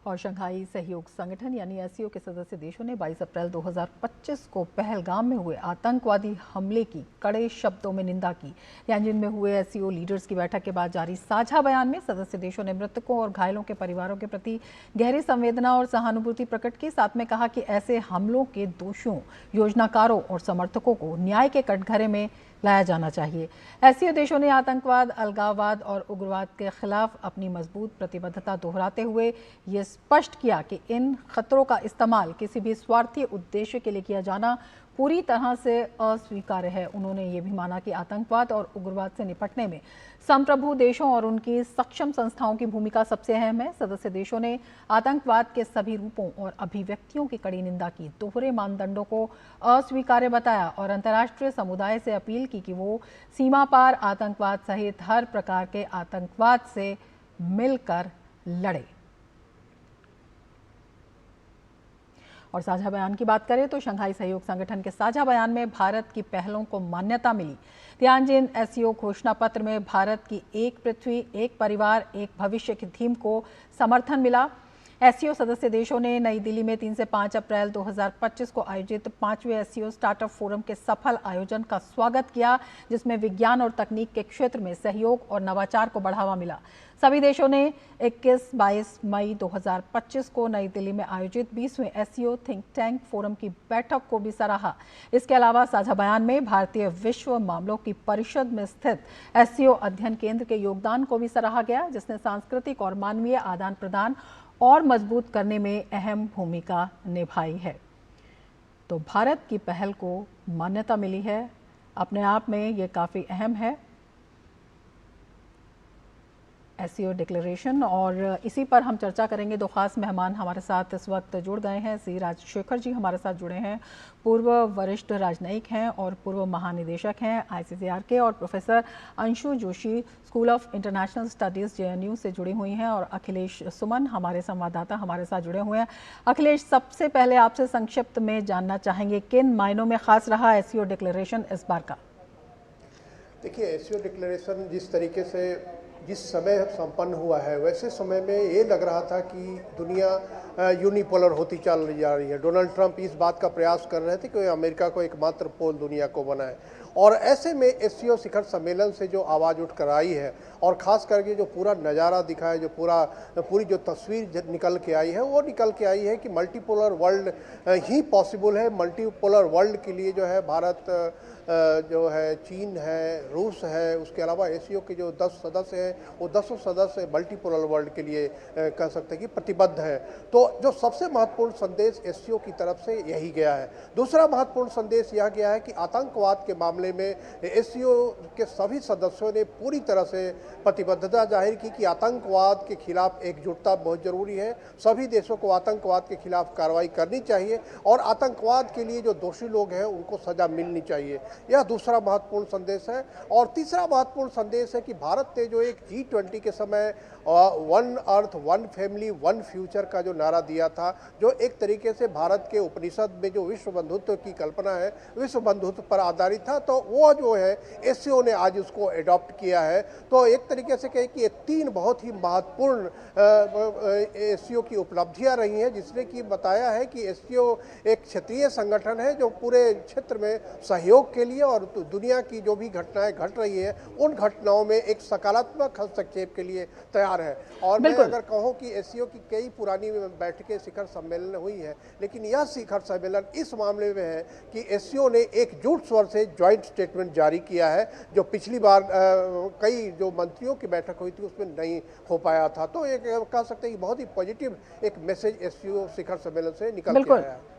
और शंघाई सहयोग संगठन यानी एससीओ के सदस्य देशों ने 22 अप्रैल 2025 को पहलगाम में हुए आतंकवादी हमले की कड़े शब्दों में निंदा की। तियानजिन में हुए एससीओ लीडर्स की बैठक के बाद जारी साझा बयान में सदस्य देशों ने मृतकों और घायलों के परिवारों के प्रति गहरी संवेदना और सहानुभूति प्रकट की। साथ में कहा कि ऐसे हमलों के दोषियों, योजनाकारों और समर्थकों को न्याय के कटघरे में लाया जाना चाहिए। एससीओ देशों ने आतंकवाद, अलगाववाद और उग्रवाद के खिलाफ अपनी मजबूत प्रतिबद्धता दोहराते हुए ये स्पष्ट किया कि इन खतरों का इस्तेमाल किसी भी स्वार्थी उद्देश्य के लिए किया जाना पूरी तरह से अस्वीकार्य है। उन्होंने ये भी माना कि आतंकवाद और उग्रवाद से निपटने में संप्रभु देशों और उनकी सक्षम संस्थाओं की भूमिका सबसे अहम है। सदस्य देशों ने आतंकवाद के सभी रूपों और अभिव्यक्तियों की कड़ी निंदा की, दोहरे मानदंडों को अस्वीकार्य बताया और अंतर्राष्ट्रीय समुदाय से अपील की कि वो सीमा पार आतंकवाद सहित हर प्रकार के आतंकवाद से मिलकर लड़े। और साझा बयान की बात करें तो शंघाई सहयोग संगठन के साझा बयान में भारत की पहलों को मान्यता मिली। तियानजिन एससीओ घोषणा पत्र में भारत की एक पृथ्वी, एक परिवार, एक भविष्य की थीम को समर्थन मिला। एससीओ सदस्य देशों ने नई दिल्ली में 3 से 5 अप्रैल 2025 को आयोजित 5वें एससीओ स्टार्टअप फोरम के सफल आयोजन का स्वागत किया, जिसमें विज्ञान और तकनीक के क्षेत्र में सहयोग और नवाचार को बढ़ावा मिला। सभी देशों ने 21-22 मई 2025 को नई दिल्ली में आयोजित 20वें एससीओ थिंक टैंक फोरम की बैठक को भी सराहा। इसके अलावा साझा बयान में भारतीय विश्व मामलों की परिषद में स्थित एससीओ अध्ययन केंद्र के योगदान को भी सराहा गया, जिसने सांस्कृतिक और मानवीय आदान प्रदान और मजबूत करने में अहम भूमिका निभाई है। तो भारत की पहल को मान्यता मिली है, अपने आप में ये काफ़ी अहम है एससीओ डिक्लेरेशन। और इसी पर हम चर्चा करेंगे। दो खास मेहमान हमारे साथ इस वक्त जुड़ गए हैं। सी राजशेखर जी हमारे साथ जुड़े हैं, पूर्व वरिष्ठ राजनयिक हैं और पूर्व महानिदेशक हैं आईसीसीआर के, और professor Anshu Joshi school of international studies JNU से जुड़ी हुई हैं, और अखिलेश सुमन हमारे संवाददाता हमारे साथ जुड़े हुए हैं। अखिलेश, सबसे पहले आपसे संक्षिप्त में जानना चाहेंगे किन मायनों में खास रहा एससीओ डिक्लेरेशन इस बार का? देखिए, एससीओ डिक्लेरेशन जिस समय संपन्न हुआ है, वैसे समय में ये लग रहा था कि दुनिया यूनिपोलर होती चल जा रही है। डोनाल्ड ट्रंप इस बात का प्रयास कर रहे थे कि अमेरिका को एकमात्र पोल दुनिया को बनाए, और ऐसे में एससीओ शिखर सम्मेलन से जो आवाज़ उठ कर आई है और ख़ास करके जो पूरा नज़ारा दिखा है, जो पूरी जो तस्वीर निकल के आई है, वो निकल के आई है कि मल्टीपोलर वर्ल्ड ही पॉसिबल है। मल्टीपोलर वर्ल्ड के लिए जो है भारत जो है, चीन है, रूस है, उसके अलावा एससीओ के जो 10 सदस्य हैं, वो 10 सदस्य मल्टीपोलर वर्ल्ड के लिए कह सकते हैं कि प्रतिबद्ध है। तो जो सबसे महत्वपूर्ण संदेश एससीओ की तरफ से यही गया है। दूसरा महत्वपूर्ण संदेश यह गया है कि आतंकवाद के मामले में एससीओ के सभी सदस्यों ने पूरी तरह से प्रतिबद्धता जाहिर की कि आतंकवाद के खिलाफ एकजुटता बहुत जरूरी है। सभी देशों को आतंकवाद के खिलाफ कार्रवाई करनी चाहिए और आतंकवाद के लिए जो दोषी लोग हैं उनको सजा मिलनी चाहिए। यह दूसरा महत्वपूर्ण संदेश है। और तीसरा महत्वपूर्ण संदेश है कि भारत ने जो एक G20 के समय one earth, one family, one future का जो नारा दिया था, जो एक तरीके से भारत के उपनिषद में जो विश्व बंधुत्व की कल्पना है, विश्व बंधुत्व पर आधारित था, तो वो जो है एससीओ ने आज उसको एडॉप्ट किया है। तो एक तरीके से कहें कि ये 3 बहुत ही महत्वपूर्ण एससीओ की उपलब्धियां रही हैं, जिसने कि बताया है कि एससीओ एक क्षेत्रीय संगठन है जो पूरे क्षेत्र में सहयोग के लिए और दुनिया की जो भी घटनाएं घट रही है, उन घटनाओं में एक सकारात्मक हस्तक्षेप के लिए तैयार है। और मैं अगर कहूं कि एससीओ की कई पुरानी बैठकें शिखर सम्मेलन हुई है, लेकिन यह शिखर सम्मेलन इस मामले में है कि एससीओ ने एकजुट स्वर से ज्वाइंट स्टेटमेंट जारी किया है, जो पिछली बार कई जो मंत्रियों की बैठक हुई थी उसमें नहीं हो पाया था। तो एक कह सकते हैं कि बहुत ही पॉजिटिव एक मैसेज एससीओ शिखर सम्मेलन से निकल के आया है।